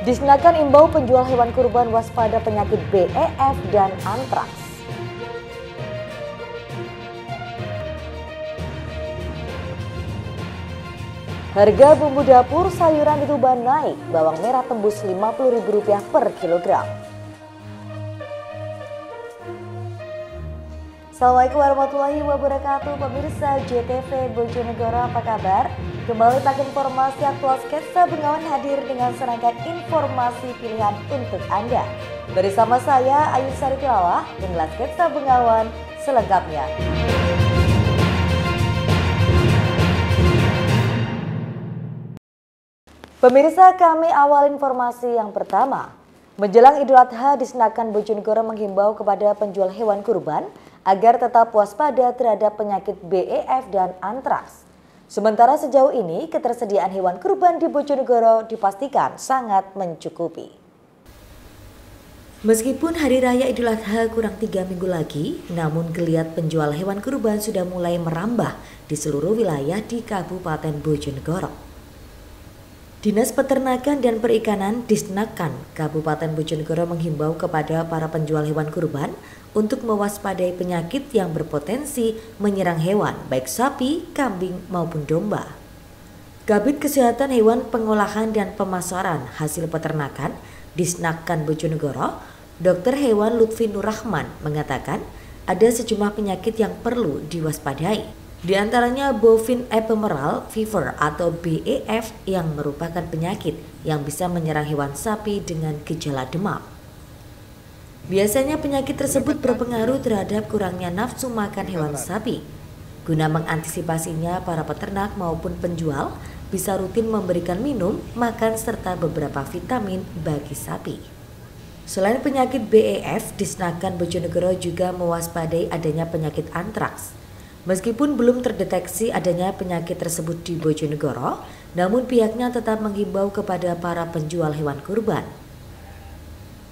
Disnakan imbau penjual hewan kurban waspada penyakit BEF dan antraks. Harga bumbu dapur sayuran di Tuban naik, bawang merah tembus Rp50.000 per kilogram. Assalamualaikum warahmatullahi wabarakatuh, pemirsa JTV Bojonegoro, apa kabar? Kembali pakai informasi aktual Sketsa Bengawan hadir dengan serangkaian informasi pilihan untuk Anda. Bersama saya Ayu Sari Tilawah, inilah Sketsa Bengawan selengkapnya. Pemirsa, kami awal informasi yang pertama. Menjelang Idul Adha, Disnakan Bojonegoro menghimbau kepada penjual hewan kurban agar tetap waspada terhadap penyakit BEF dan antraks. Sementara sejauh ini ketersediaan hewan kurban di Bojonegoro dipastikan sangat mencukupi. Meskipun Hari Raya Idul Adha kurang 3 minggu lagi, namun geliat penjual hewan kurban sudah mulai merambah di seluruh wilayah di Kabupaten Bojonegoro. Dinas Peternakan dan Perikanan Disnakan Kabupaten Bojonegoro menghimbau kepada para penjual hewan kurban untuk mewaspadai penyakit yang berpotensi menyerang hewan baik sapi, kambing maupun domba. Kabid Kesehatan Hewan Pengolahan dan Pemasaran Hasil Peternakan Disnakan Bojonegoro, Dr. Hewan Lutfi Nurrahman mengatakan ada sejumlah penyakit yang perlu diwaspadai. Di antaranya bovine ephemeral fever atau BEF yang merupakan penyakit yang bisa menyerang hewan sapi dengan gejala demam. Biasanya penyakit tersebut berpengaruh terhadap kurangnya nafsu makan hewan sapi. Guna mengantisipasinya, para peternak maupun penjual bisa rutin memberikan minum, makan serta beberapa vitamin bagi sapi. Selain penyakit BEF, Disnakan Bojonegoro juga mewaspadai adanya penyakit antraks. Meskipun belum terdeteksi adanya penyakit tersebut di Bojonegoro, namun pihaknya tetap menghimbau kepada para penjual hewan kurban.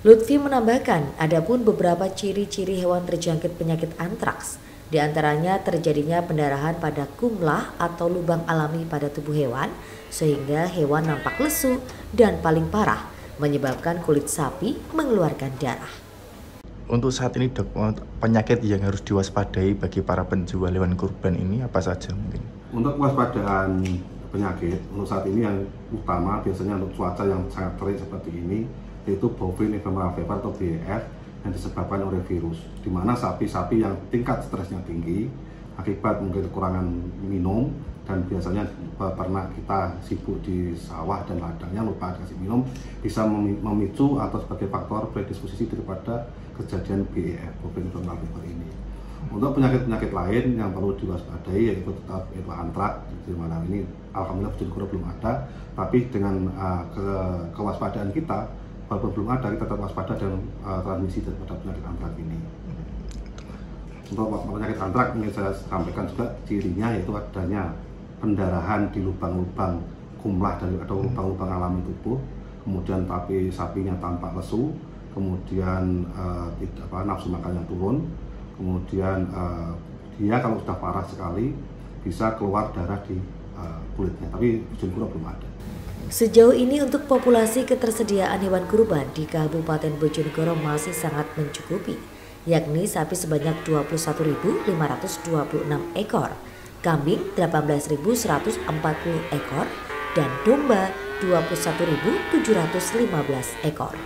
Lutfi menambahkan, adapun beberapa ciri-ciri hewan terjangkit penyakit antraks, di antaranya terjadinya pendarahan pada kumlah atau lubang alami pada tubuh hewan, sehingga hewan nampak lesu dan paling parah, menyebabkan kulit sapi mengeluarkan darah. Untuk saat ini dok, penyakit yang harus diwaspadai bagi para penjual hewan kurban ini apa saja mungkin? Untuk kewaspadaan penyakit, untuk saat ini yang utama biasanya untuk cuaca yang sangat terik seperti ini, yaitu bovine ephemeral fever atau BEF yang disebabkan oleh virus, di mana sapi-sapi yang tingkat stresnya tinggi akibat mungkin kekurangan minum, dan biasanya pernah kita sibuk di sawah dan ladangnya lupa kasih minum, bisa memicu atau sebagai faktor predisposisi daripada kejadian BEF, bovine ephemeral fever ini. Untuk penyakit-penyakit lain yang perlu diwaspadai yaitu tetap antraks, di mana ini alhamdulillah Bojonegoro belum ada, tapi dengan kewaspadaan kita, walaupun belum ada, kita tetap waspada dengan transmisi daripada penyakit antraks ini. Untuk penyakit antraks ingin saya sampaikan juga cirinya yaitu adanya pendarahan di lubang-lubang kumlah atau lubang-lubang alami tubuh, kemudian tapi sapinya tampak lesu, kemudian nafsu makannya turun, kemudian dia kalau sudah parah sekali bisa keluar darah di kulitnya, tapi Bojonegoro belum ada. Sejauh ini untuk populasi ketersediaan hewan kurban di Kabupaten Bojonegoro masih sangat mencukupi, yakni sapi sebanyak 21.526 ekor, kambing 18.140 ekor, dan domba 21.715 ekor.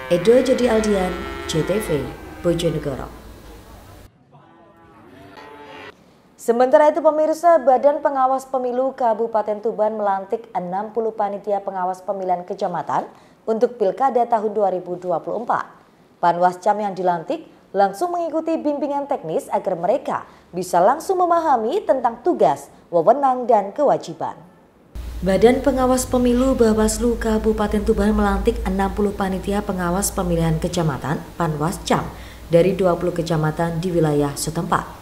Edo Jody Aldian, JTV, Bojonegoro. Sementara itu pemirsa, Badan Pengawas Pemilu Kabupaten Tuban melantik 60 panitia pengawas pemilihan kecamatan untuk Pilkada tahun 2024. Panwascam yang dilantik langsung mengikuti bimbingan teknis agar mereka bisa langsung memahami tentang tugas, wewenang, dan kewajiban. Badan Pengawas Pemilu Bawaslu Kabupaten Tuban melantik 60 panitia pengawas pemilihan kecamatan Panwascam dari 20 kecamatan di wilayah setempat.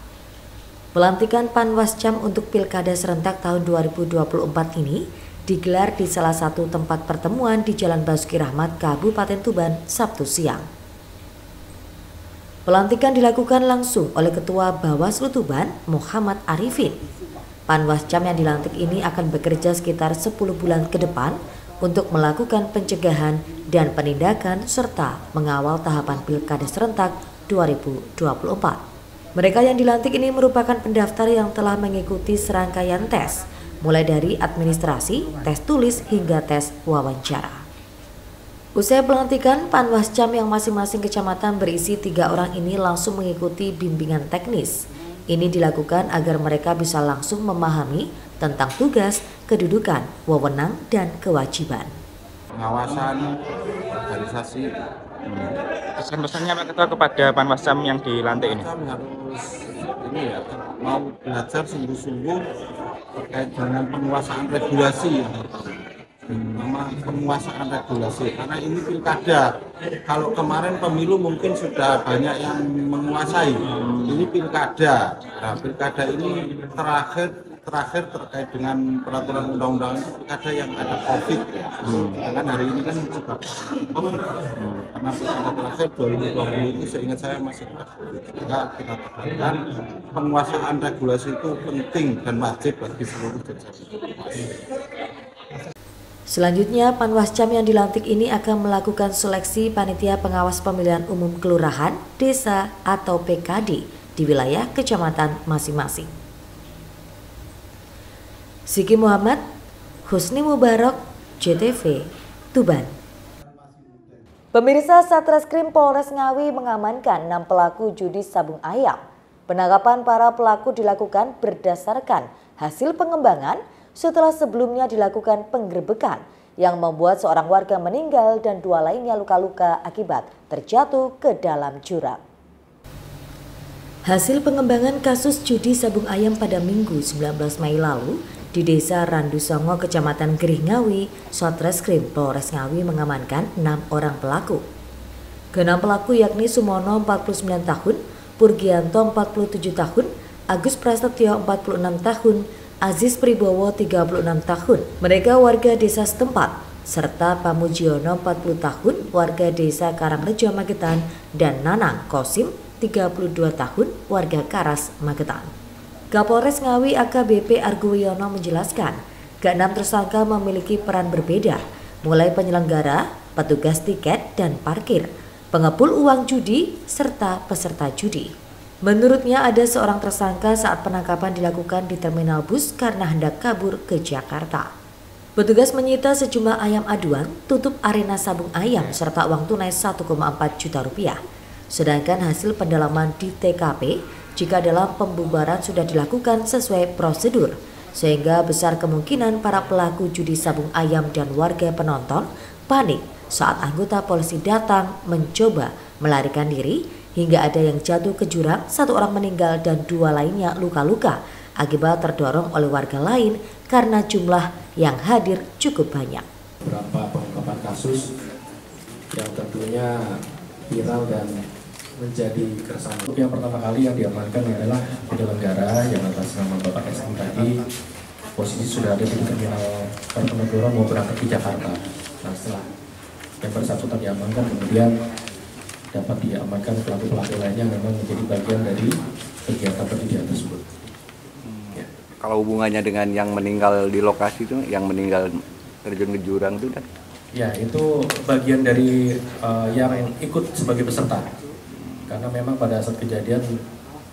Pelantikan Panwascam untuk Pilkada serentak tahun 2024 ini digelar di salah satu tempat pertemuan di Jalan Basuki Rahmat, Kabupaten Tuban, Sabtu siang. Pelantikan dilakukan langsung oleh Ketua Bawaslu Tuban, Muhammad Arifin. Panwascam yang dilantik ini akan bekerja sekitar 10 bulan ke depan untuk melakukan pencegahan dan penindakan serta mengawal tahapan Pilkada serentak 2024. Mereka yang dilantik ini merupakan pendaftar yang telah mengikuti serangkaian tes, mulai dari administrasi, tes tulis hingga tes wawancara. Usai pelantikan, Panwascam yang masing-masing kecamatan berisi 3 orang ini langsung mengikuti bimbingan teknis. Ini dilakukan agar mereka bisa langsung memahami tentang tugas, kedudukan, wewenang, dan kewajiban. Pengawasan, organisasi. Pesan-pesannya Pak Ketua kepada Panwascam yang dilantik ini? Harus ini ya, mau belajar sungguh-sungguh terkait dengan penguasaan regulasi. Penguasaan regulasi karena ini pilkada. Kalau kemarin pemilu mungkin sudah banyak yang menguasai. Ini pilkada. Nah, pilkada ini terakhir terkait dengan peraturan undang-undang pilkada yang ada COVID. Kan hari ini kan juga COVID. Karena pilkada terakhir 2020 itu seingat saya masih ada COVID. Kita tekankan penguasaan regulasi itu penting dan wajib bagi seluruh jajaran. Selanjutnya, Panwascam yang dilantik ini akan melakukan seleksi panitia pengawas pemilihan umum kelurahan, desa, atau PKD di wilayah kecamatan masing-masing. Siki Muhammad, Husni Mubarak, JTV, Tuban. Pemirsa, Satreskrim Polres Ngawi mengamankan 6 pelaku judi sabung ayam. Penangkapan para pelaku dilakukan berdasarkan hasil pengembangan setelah sebelumnya dilakukan penggerebekan yang membuat seorang warga meninggal dan 2 lainnya luka-luka akibat terjatuh ke dalam jurang. Hasil pengembangan kasus judi sabung ayam pada Minggu 19 Mei lalu di Desa Randu Songo, Kecamatan Gerih Ngawi, Satreskrim Polres Ngawi mengamankan 6 orang pelaku. Ke-6 pelaku yakni Sumono 49 tahun, Purgianto 47 tahun, Agus Prasetyo 46 tahun, Aziz Pribowo 36 tahun, mereka warga desa setempat, serta Pamujiono 40 tahun, warga desa Karangrejo Magetan, dan Nanang Kosim 32 tahun, warga Karas Magetan. Kapolres Ngawi AKBP Argoyono menjelaskan, ke-6 tersangka memiliki peran berbeda, mulai penyelenggara, petugas tiket dan parkir, pengepul uang judi, serta peserta judi. Menurutnya ada seorang tersangka saat penangkapan dilakukan di terminal bus karena hendak kabur ke Jakarta. Petugas menyita sejumlah ayam aduan, tutup arena sabung ayam serta uang tunai 1,4 juta rupiah. Sedangkan hasil pendalaman di TKP, jika dalam pembubaran sudah dilakukan sesuai prosedur, sehingga besar kemungkinan para pelaku judi sabung ayam dan warga penonton panik saat anggota polisi datang mencoba melarikan diri, hingga ada yang jatuh ke jurang, 1 orang meninggal dan 2 lainnya luka-luka akibat terdorong oleh warga lain karena jumlah yang hadir cukup banyak. Beberapa pengungkapan kasus yang tentunya viral dan menjadi keresahan. Yang pertama kali yang diamankan adalah penyelenggara yang atas nama Bapak SM tadi posisi sudah ada di terminal Kartonegoro mau berangkat ke Jakarta. Nah, setelah yang bersangkutan diamankan, kemudian dapat diamankan pelaku-pelaku lainnya memang menjadi bagian dari kegiatan perjudian tersebut. Ya. Kalau hubungannya dengan yang meninggal di lokasi itu, yang meninggal terjun ke jurang itu kan? Ya, itu bagian dari yang ikut sebagai peserta. Karena memang pada saat kejadian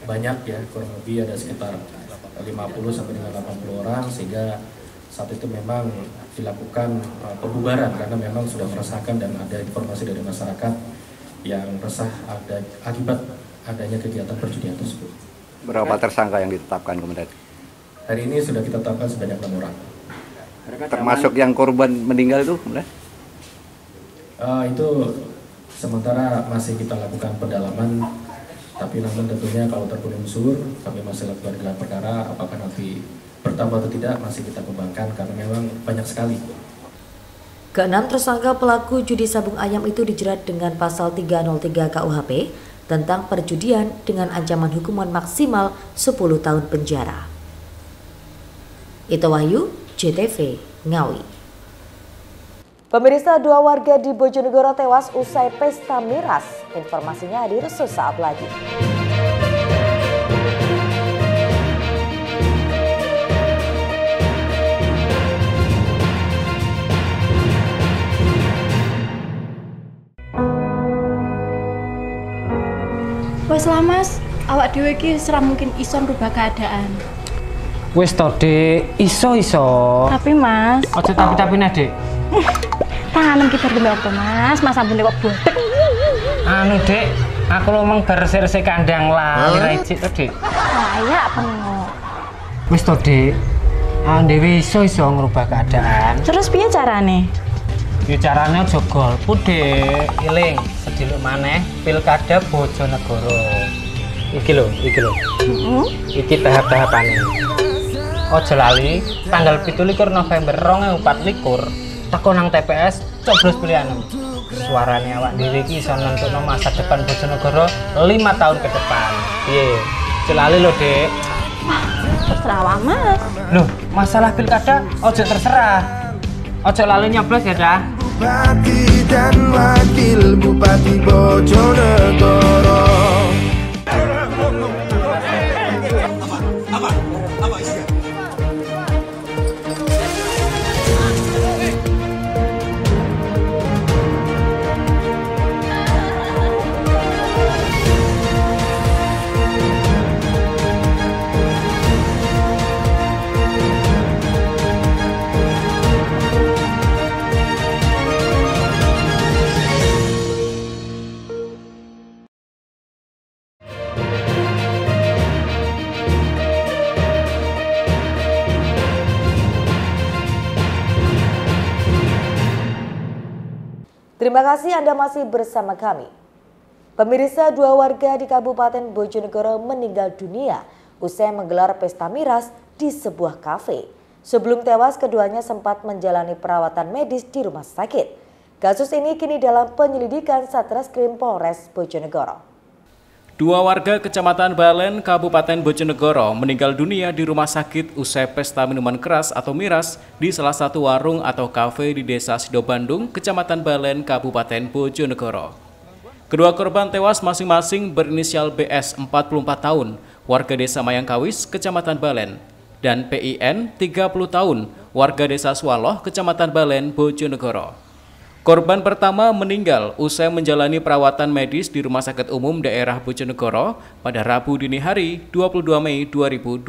banyak ya, kurang lebih ada sekitar 50 sampai dengan 80 orang, sehingga saat itu memang dilakukan pembubaran karena memang sudah meresahkan dan ada informasi dari masyarakat yang resah ada akibat adanya kegiatan perjudian tersebut. Berapa tersangka yang ditetapkan kemudian? Hari ini sudah kita tetapkan sebanyak 6 orang. Termasuk yang korban meninggal itu kemudian? Itu sementara masih kita lakukan pendalaman, tapi namun tentunya kalau terpenuhi unsur kami masih lakukan gelar perkara, apakah nanti bertambah atau tidak masih kita kembangkan karena memang banyak sekali. Ke-6 tersangka pelaku judi sabung ayam itu dijerat dengan pasal 303 KUHP tentang perjudian dengan ancaman hukuman maksimal 10 tahun penjara. Ito Wahyu, JTV, Ngawi. Pemirsa, 2 warga di Bojonegoro tewas usai pesta miras. Informasinya hadir sesaat lagi. Wes lah Mas, awak dhewe iki ora mungkin iso ngrubah keadaan. Wis to, Dik, iso. Tapi Mas, Ojo tapi nek, Dik. tangan kita demi apa Mas? Mas ampun kok bodek. Anu, Dik, aku lomong bersih-bersih kandang lah, ora icik to, Dik. Kayak pengok. Wis to, Dik. Dewi iso ngrubah keadaan. Terus piye carane? Ya carane aja golput, Dik. Iling, sediluk maneh Pilkada Bojonegoro. Iki lho. Iki tahap-tahapane. Aja lali tanggal 17 November 2024 teko nang TPS coblos pilihan. Suarane awak dhewe iki iso nentukno masa depan Bojonegoro 5 tahun ke depan. Piye? Aja lali lho, Dik. Terserah awak Mas. Loh, masalah pilkada ojo terserah. Ojo lali nyoblos ya, Dah. Bupati dan Wakil Bupati Bojonegoro. Terima kasih Anda masih bersama kami. Pemirsa, 2 warga di Kabupaten Bojonegoro meninggal dunia usai menggelar pesta miras di sebuah kafe. Sebelum tewas, keduanya sempat menjalani perawatan medis di rumah sakit. Kasus ini kini dalam penyelidikan Satreskrim Polres Bojonegoro. 2 warga Kecamatan Balen, Kabupaten Bojonegoro meninggal dunia di rumah sakit usai pesta minuman keras atau miras di salah satu warung atau kafe di Desa Sidobandung, Kecamatan Balen, Kabupaten Bojonegoro. Kedua korban tewas masing-masing berinisial BS 44 tahun, warga Desa Mayangkawis, Kecamatan Balen, dan PIN 30 tahun, warga Desa Swaloh, Kecamatan Balen, Bojonegoro. Korban pertama meninggal usai menjalani perawatan medis di Rumah Sakit Umum Daerah Bojonegoro pada Rabu dini hari 22 Mei 2024.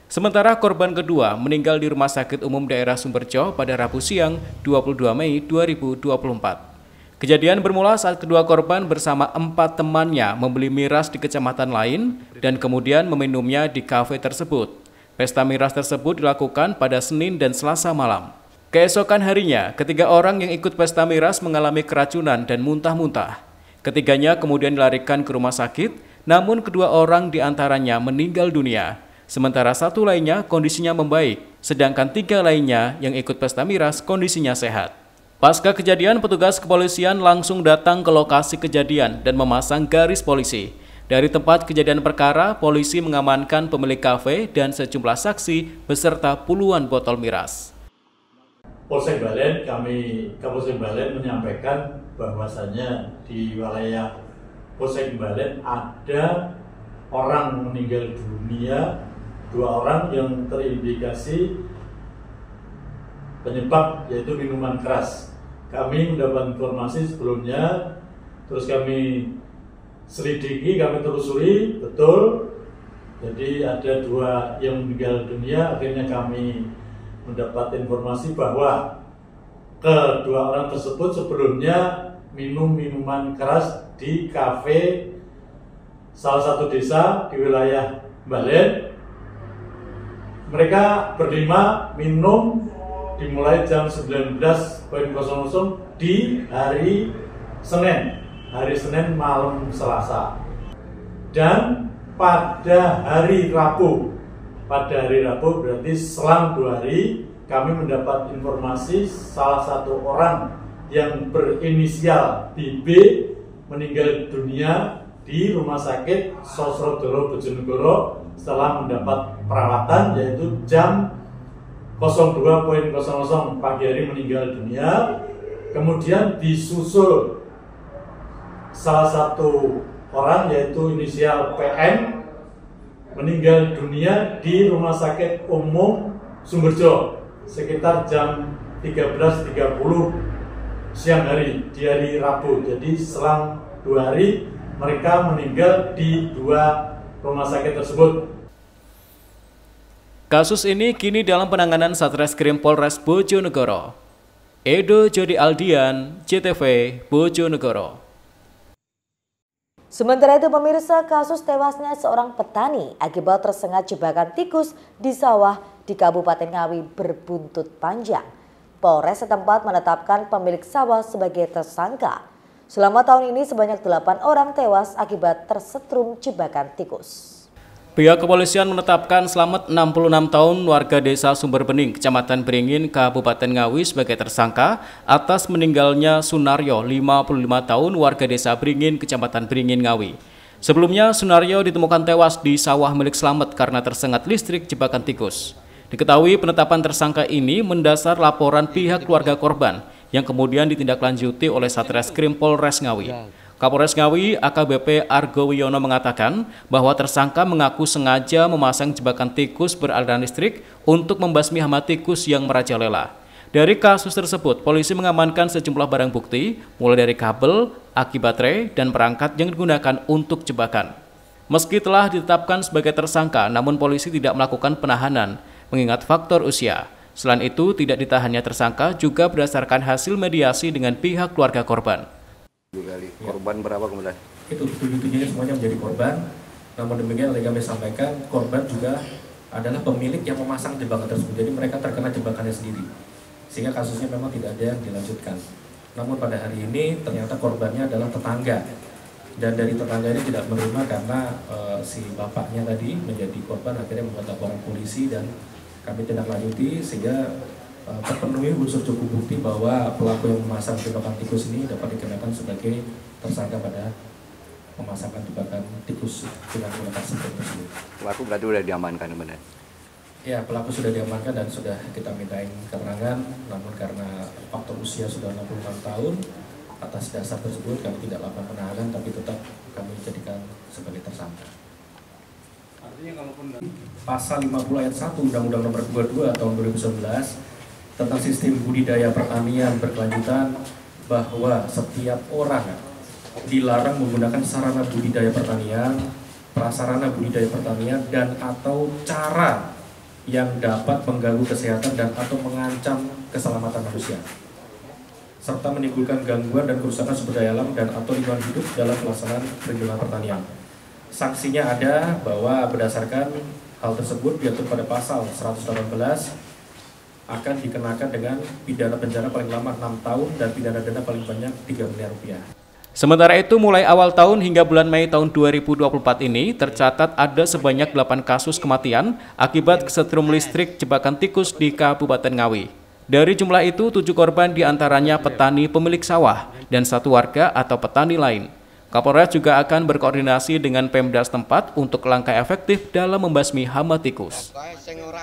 Sementara korban kedua meninggal di Rumah Sakit Umum Daerah Sumberjo pada Rabu siang 22 Mei 2024. Kejadian bermula saat kedua korban bersama 4 temannya membeli miras di kecamatan lain dan kemudian meminumnya di kafe tersebut. Pesta miras tersebut dilakukan pada Senin dan Selasa malam. Keesokan harinya, ketiga orang yang ikut pesta miras mengalami keracunan dan muntah-muntah. Ketiganya kemudian dilarikan ke rumah sakit, namun kedua orang diantaranya meninggal dunia. Sementara satu lainnya kondisinya membaik, sedangkan 3 lainnya yang ikut pesta miras kondisinya sehat. Pasca kejadian, petugas kepolisian langsung datang ke lokasi kejadian dan memasang garis polisi. Dari tempat kejadian perkara, polisi mengamankan pemilik kafe dan sejumlah saksi beserta puluhan botol miras. Polsek Balen, Kapolsek Balen menyampaikan bahwasannya di wilayah Polsek Balen ada orang meninggal dunia, 2 orang yang terindikasi penyebab yaitu minuman keras. Kami mendapat informasi sebelumnya, terus kami selidiki, kami telusuri betul. Jadi ada 2 yang meninggal dunia, akhirnya kami mendapat informasi bahwa kedua orang tersebut sebelumnya minum minuman keras di kafe salah satu desa di wilayah Balen. Mereka berlima minum dimulai jam 19.00 di hari Senin malam Selasa, dan pada hari Rabu berarti selang 2 hari kami mendapat informasi salah satu orang yang berinisial BB meninggal dunia di Rumah Sakit Sosrodoro Bojonegoro setelah mendapat perawatan, yaitu jam 02.00 pagi hari meninggal dunia. Kemudian disusul salah satu orang yaitu inisial PN meninggal dunia di Rumah Sakit Umum Sumberjo sekitar jam 13.30 siang hari di hari Rabu. Jadi selang 2 hari mereka meninggal di 2 rumah sakit tersebut. Kasus ini kini dalam penanganan Satreskrim Polres Bojonegoro. Edo Jody Aldian, JTV Bojonegoro. Sementara itu pemirsa, kasus tewasnya seorang petani akibat tersengat jebakan tikus di sawah di Kabupaten Ngawi berbuntut panjang. Polres setempat menetapkan pemilik sawah sebagai tersangka. Selama tahun ini sebanyak 8 orang tewas akibat tersetrum jebakan tikus. Pihak kepolisian menetapkan Slamet 66 tahun warga desa Sumber Bening, Kecamatan Beringin, Kabupaten Ngawi sebagai tersangka atas meninggalnya Sunaryo, 55 tahun warga desa Beringin, Kecamatan Beringin, Ngawi. Sebelumnya Sunaryo ditemukan tewas di sawah milik Slamet karena tersengat listrik jebakan tikus. Diketahui penetapan tersangka ini mendasar laporan pihak keluarga korban yang kemudian ditindaklanjuti oleh Satreskrim Polres Ngawi. Kapolres Ngawi AKBP Argo Wiono mengatakan bahwa tersangka mengaku sengaja memasang jebakan tikus beraliran listrik untuk membasmi hama tikus yang merajalela. Dari kasus tersebut, polisi mengamankan sejumlah barang bukti, mulai dari kabel, aki baterai, dan perangkat yang digunakan untuk jebakan. Meski telah ditetapkan sebagai tersangka, namun polisi tidak melakukan penahanan, mengingat faktor usia. Selain itu, tidak ditahannya tersangka juga berdasarkan hasil mediasi dengan pihak keluarga korban. Korban berapa kemudian? Itu 7-7-nya semuanya menjadi korban. Namun demikian yang kami sampaikan, korban juga adalah pemilik yang memasang jebakan tersebut. Jadi mereka terkena jebakannya sendiri. Sehingga kasusnya memang tidak ada yang dilanjutkan. Namun pada hari ini ternyata korbannya adalah tetangga. Dan dari tetangga ini tidak menerima karena si bapaknya tadi menjadi korban, akhirnya membuat laporan polisi dan kami tindak lanjuti sehingga terpenuhi unsur cukup bukti bahwa pelaku yang memasang jebakan tikus ini dapat dikenakan sebagai tersangka pada pemasangan jebakan tikus dengan menggunakan sebut tersebut. Pelaku berarti sudah diamankan benar? Ya, pelaku sudah diamankan dan sudah kita mintain keterangan, namun karena faktor usia sudah 66 tahun, atas dasar tersebut kami tidak lakukan penahanan, tapi tetap kami jadikan sebagai tersangka. Pasal 50 ayat 1 Undang-Undang Nomor 22 Tahun 2019 tentang sistem budidaya pertanian berkelanjutan bahwa setiap orang dilarang menggunakan sarana budidaya pertanian, prasarana budidaya pertanian, dan atau cara yang dapat mengganggu kesehatan dan atau mengancam keselamatan manusia, serta menimbulkan gangguan dan kerusakan sumber daya alam dan atau lingkungan hidup dalam pelaksanaan perizinan pertanian. Sanksinya ada bahwa berdasarkan hal tersebut diatur pada pasal 118 akan dikenakan dengan pidana penjara paling lama 6 tahun dan pidana denda paling banyak 3 miliar rupiah. Sementara itu, mulai awal tahun hingga bulan Mei tahun 2024 ini, tercatat ada sebanyak 8 kasus kematian akibat kesetrum listrik jebakan tikus di Kabupaten Ngawi. Dari jumlah itu, 7 korban diantaranya petani pemilik sawah dan 1 warga atau petani lain. Kapolres juga akan berkoordinasi dengan Pemda setempat untuk langkah efektif dalam membasmi hama tikus.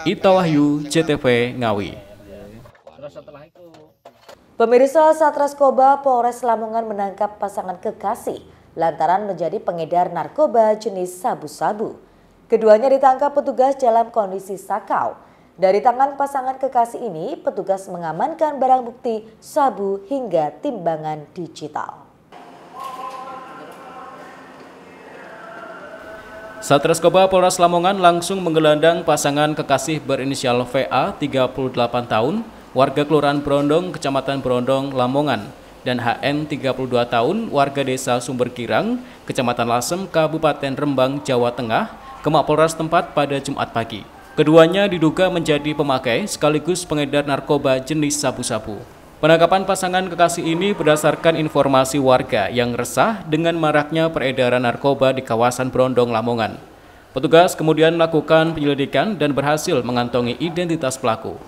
Ita Wahyu, JTV Ngawi. Pemirsa, Satreskoba Polres Lamongan menangkap pasangan kekasih lantaran menjadi pengedar narkoba jenis sabu-sabu. Keduanya ditangkap petugas dalam kondisi sakau. Dari tangan pasangan kekasih ini, petugas mengamankan barang bukti sabu hingga timbangan digital. Satreskoba Polres Lamongan langsung menggelandang pasangan kekasih berinisial VA 38 tahun, warga Kelurahan Brondong, Kecamatan Brondong, Lamongan, dan HN 32 tahun, warga Desa Sumber Kirang, Kecamatan Lasem, Kabupaten Rembang, Jawa Tengah, ke Mapolres tempat pada Jumat pagi. Keduanya diduga menjadi pemakai sekaligus pengedar narkoba jenis sabu-sabu. Penangkapan pasangan kekasih ini berdasarkan informasi warga yang resah dengan maraknya peredaran narkoba di kawasan Brondong, Lamongan. Petugas kemudian melakukan penyelidikan dan berhasil mengantongi identitas pelaku.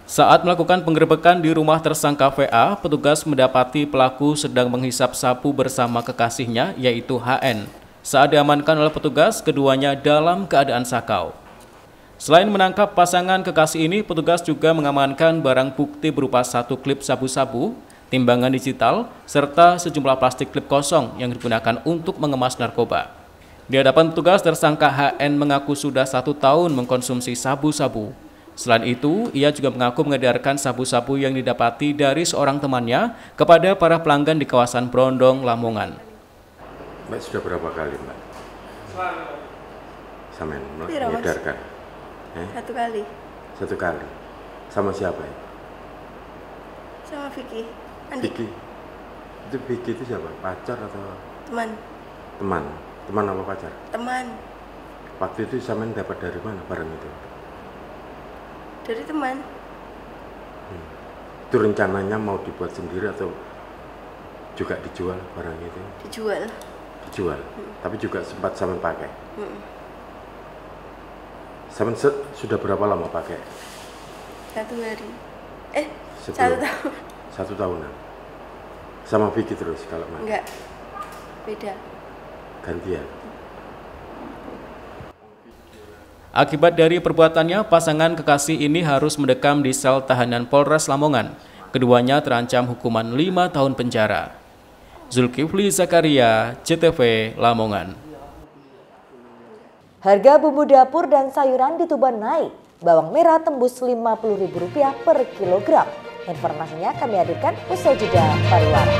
Saat melakukan penggerebekan di rumah tersangka VA, petugas mendapati pelaku sedang menghisap sabu bersama kekasihnya, yaitu HN. Saat diamankan oleh petugas, keduanya dalam keadaan sakau. Selain menangkap pasangan kekasih ini, petugas juga mengamankan barang bukti berupa 1 klip sabu-sabu, timbangan digital, serta sejumlah plastik klip kosong yang digunakan untuk mengemas narkoba. Di hadapan petugas, tersangka HN mengaku sudah 1 tahun mengkonsumsi sabu-sabu. Selain itu, ia juga mengaku mengedarkan sabu-sabu yang didapati dari seorang temannya kepada para pelanggan di kawasan Brondong, Lamongan. Mbak sudah berapa kali, Mbak? Sama mengedarkan? Satu kali. Satu kali. Sama siapa ya? Sama Vicky. Vicky. Itu Vicky itu siapa? Pacar atau? Teman. Teman. Teman apa pacar? Teman. Waktu itu Samen dapat dari mana barang itu? Dari teman. Itu rencananya mau dibuat sendiri atau juga dijual barang itu? Dijual. Dijual. Tapi juga sempat Samen pakai. Samen sudah berapa lama pakai? 1 hari. 1 tahun. 1 tahunan. Sama Vicky terus kalau mana? Enggak. Beda. Gantian. Akibat dari perbuatannya, pasangan kekasih ini harus mendekam di sel tahanan Polres Lamongan. Keduanya terancam hukuman 5 tahun penjara. Zulkifli Zakaria, JTV, Lamongan. Harga bumbu dapur dan sayuran di Tuban naik. Bawang merah tembus Rp50.000 per kilogram. Informasinya kami hadirkan usai jeda pariwara.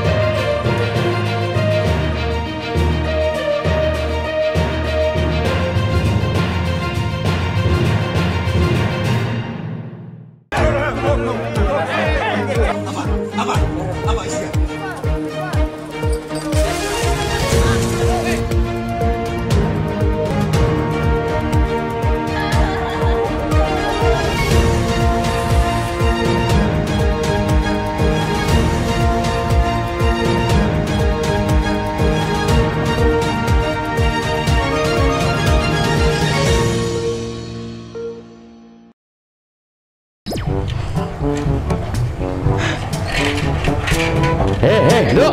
Hei, lho.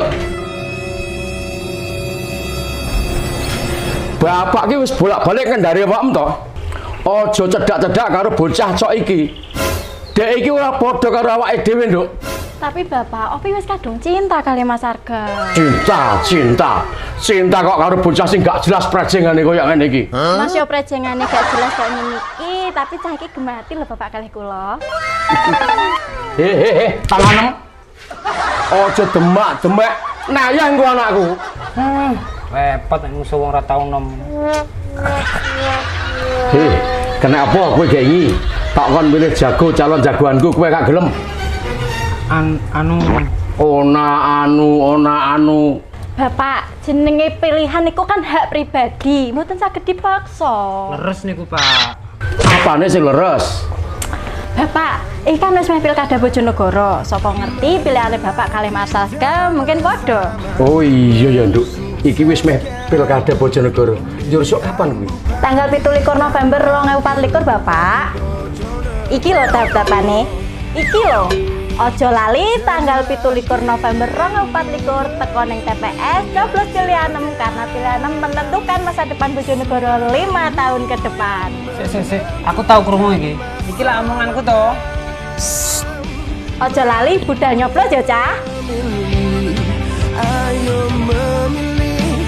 Bapak ki wis bolak-balik ngendari awakmu to. Aja cedak-cedak karo bocah cok iki. Dek iki ora padha karo awake dhewe, Nduk. Tapi Bapak, Opi wis kadung cinta kali Mas Arga. Cinta kok karo bocah sing gak jelas prejengane koyo ngene iki. Mas yo prejengane gak jelas kok ngene iki, tapi cah iki gemati lho Bapak kalih kula. He, tanganem. Aja demak-demek nayang ku anakku. Repot nek musuh wong ora tau nom. He, kenapa kowe gak iki? Tak kon milih jago calon jagoanku kowe gak gelem. Ona anu. Bapak, jenenge pilihan niku kan hak pribadi, mboten saged dipaksa. Leres niku, Pak. Apane sing leres? Bapak, iki kan wis meh pilkada Bojonegoro. Sapa ngerti pilihane Bapak kalih Mas Arga mungkin padha. Oh iya ya, Nduk. Iki wis meh pilkada Bojonegoro. Njur sok kapan kuwi? Tanggal 17 November 2024, Bapak. Iki lho tahap-tahapane. Iki lho. Ojo lali tanggal 17 November 2024 teko ning TPS coblos pilihan 6 karena pilihan 6 menentukan masa depan Bojonegoro 5 tahun ke depan. Sik, aku tahu krungu iki. Iki lah omonganku to. Ojo lali budal nyoblos ya, Cah. Ayo memilih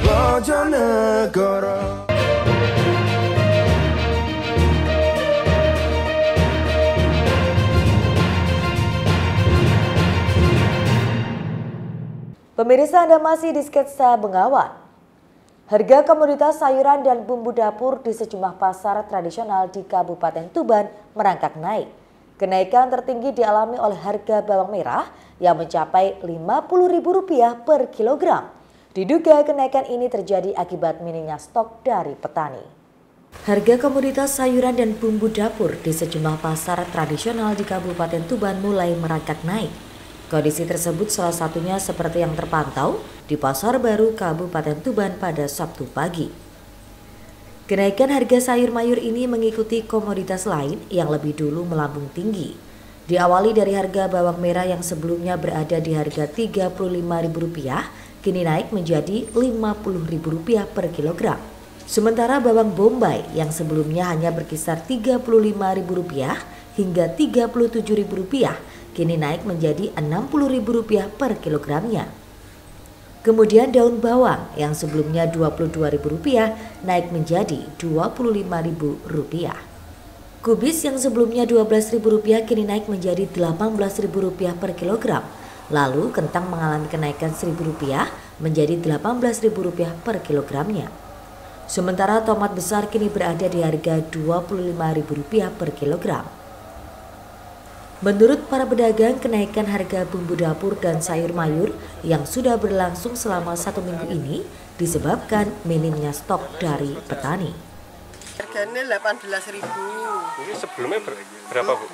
Bojonegoro. Pemirsa, Anda masih di Sketsa Bengawan. Harga komoditas sayuran dan bumbu dapur di sejumlah pasar tradisional di Kabupaten Tuban merangkak naik. Kenaikan tertinggi dialami oleh harga bawang merah yang mencapai Rp50.000 per kilogram. Diduga kenaikan ini terjadi akibat minimnya stok dari petani. Harga komoditas sayuran dan bumbu dapur di sejumlah pasar tradisional di Kabupaten Tuban mulai merangkak naik. Kondisi tersebut salah satunya seperti yang terpantau di Pasar Baru Kabupaten Tuban pada Sabtu pagi. Kenaikan harga sayur mayur ini mengikuti komoditas lain yang lebih dulu melambung tinggi. Diawali dari harga bawang merah yang sebelumnya berada di harga Rp35.000, kini naik menjadi Rp50.000 per kilogram. Sementara bawang bombay yang sebelumnya hanya berkisar Rp35.000 hingga Rp37.000, kini naik menjadi Rp60.000 per kilogramnya. Kemudian daun bawang yang sebelumnya Rp22.000 naik menjadi Rp25.000. Kubis yang sebelumnya Rp12.000 kini naik menjadi Rp18.000 per kilogram. Lalu kentang mengalami kenaikan Rp1.000 menjadi Rp18.000 per kilogramnya. Sementara tomat besar kini berada di harga Rp25.000 per kilogram. Menurut para pedagang, kenaikan harga bumbu dapur dan sayur mayur yang sudah berlangsung selama 1 minggu ini disebabkan minimnya stok dari petani. Harganya 18.000. Ini sebelumnya berapa, Bu?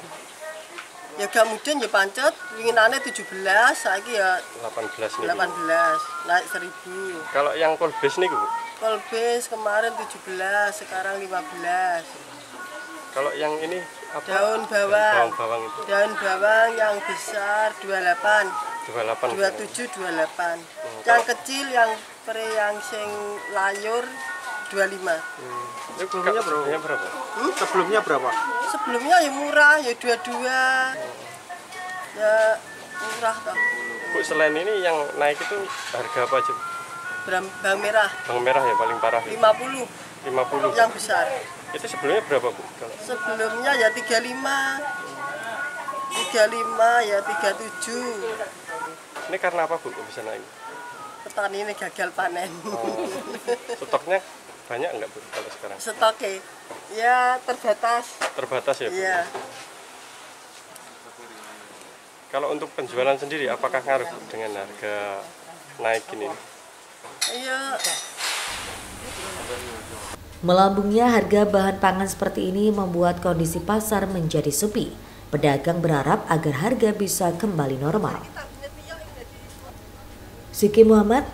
Ya kemudian ya pancet, winginannya 17, saiki ya 18 nih. 18, naik 1.000. Kalau yang kolbes nih, Bu? Kolbes kemarin 17, sekarang 15. Kalau yang ini apa? Daun bawang. Daun bawang itu. Daun bawang yang besar 28. 27, 28. Yang kecil yang sing layur 25. Sebelumnya berapa? Sebelumnya berapa? Sebelumnya ya murah, ya 22. Ya murah toh. Bu, selain ini yang naik itu harga apa aja? Bawang merah. Bawang merah ya paling parah. 50. 50. Yang besar. Itu sebelumnya berapa, Bu? Sebelumnya ya 35. 35 ya 37. Ini karena apa, Bu, bisa naik? Petani ini gagal panen. Stoknya banyak nggak, Bu, kalau sekarang? Stoknya ya terbatas. Terbatas ya, Bu? Iya. Kalau untuk penjualan sendiri, apakah ngaruh dengan harga naik ini? Iya. Melambungnya harga bahan pangan seperti ini membuat kondisi pasar menjadi sepi. Pedagang berharap agar harga bisa kembali normal. Siki Muhammad,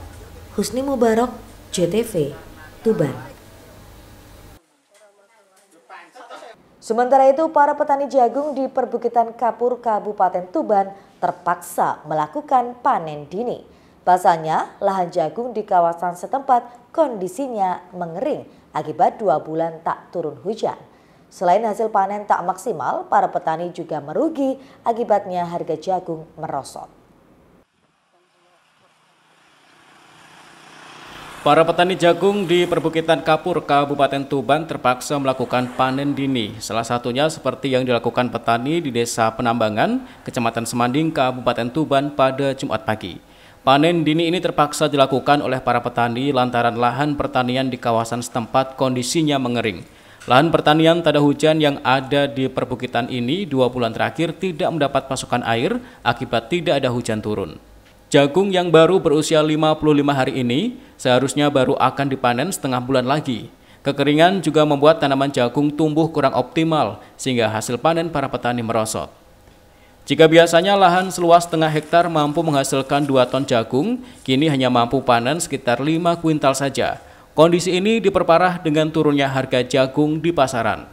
Husni Mubarak, JTV, Tuban. Sementara itu, para petani jagung di perbukitan Kapur, Kabupaten Tuban terpaksa melakukan panen dini. Pasalnya, lahan jagung di kawasan setempat kondisinya mengering akibat 2 bulan tak turun hujan. Selain hasil panen tak maksimal, para petani juga merugi akibatnya harga jagung merosot. Para petani jagung di perbukitan Kapur, Kabupaten Tuban terpaksa melakukan panen dini. Salah satunya seperti yang dilakukan petani di Desa Penambangan, Kecamatan Semanding, Kabupaten Tuban pada Jumat pagi. Panen dini ini terpaksa dilakukan oleh para petani lantaran lahan pertanian di kawasan setempat kondisinya mengering. Lahan pertanian tak ada hujan yang ada di perbukitan ini 2 bulan terakhir tidak mendapat pasokan air akibat tidak ada hujan turun. Jagung yang baru berusia 55 hari ini seharusnya baru akan dipanen setengah bulan lagi. Kekeringan juga membuat tanaman jagung tumbuh kurang optimal sehingga hasil panen para petani merosot. Jika biasanya lahan seluas setengah hektar mampu menghasilkan 2 ton jagung, kini hanya mampu panen sekitar 5 kuintal saja. Kondisi ini diperparah dengan turunnya harga jagung di pasaran.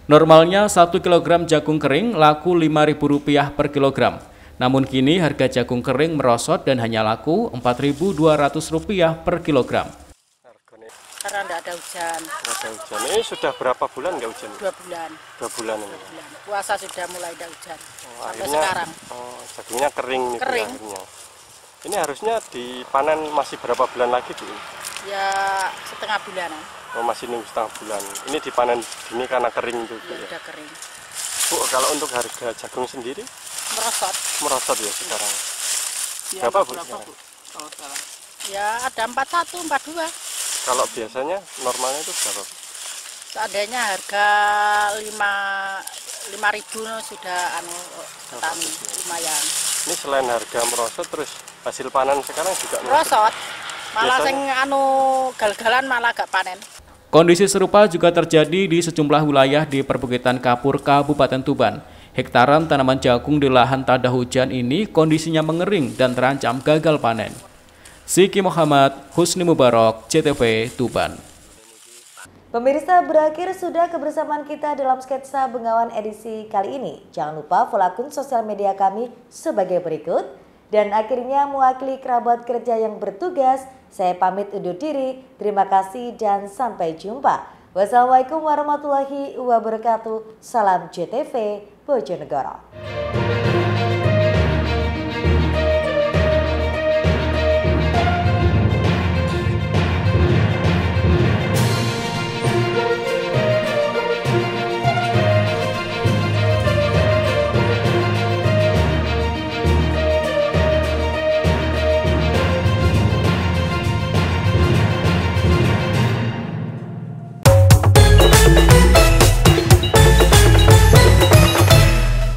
Normalnya 1 kg jagung kering laku Rp5.000 per kilogram. Namun kini harga jagung kering merosot dan hanya laku Rp4.200 per kilogram. Karena tidak ada hujan. Ini sudah berapa bulan nggak hujan? 2 bulan. 2 bulan ini. 2 bulan. Puasa sudah mulai tidak hujan. Sampai Akhirnya, sekarang. jagungnya kering nih. Kering. Akhirnya. Ini harusnya dipanen masih berapa bulan lagi, Bu? Ya setengah bulanan. Oh, masih nunggu setengah bulan. Ini dipanen ini karena kering juga. Ya, udah kering. Bu, kalau untuk harga jagung sendiri? Merosot. Merosot ya sekarang. Ya, berapa, Bu? Kalau sekarang? Ya ada 41, 42. Kalau biasanya normalnya itu berapa? Seandainya harga 5.000 sudah petani lumayan. Ini selain harga merosot terus hasil panen sekarang juga merosot. Malah sing gal-galan malah gak panen. Kondisi serupa juga terjadi di sejumlah wilayah di perbukitan Kapur, Kabupaten Tuban. Hektaran tanaman jagung di lahan tak ada hujan ini kondisinya mengering dan terancam gagal panen. Siki Muhammad, Husni Mubarak, JTV, Tuban. Pemirsa, berakhir sudah kebersamaan kita dalam sketsa Bengawan edisi kali ini. Jangan lupa follow akun sosial media kami sebagai berikut. Dan akhirnya mewakili kerabat kerja yang bertugas, saya pamit undur diri. Terima kasih dan sampai jumpa. Wassalamualaikum warahmatullahi wabarakatuh. Salam JTV Bojonegoro.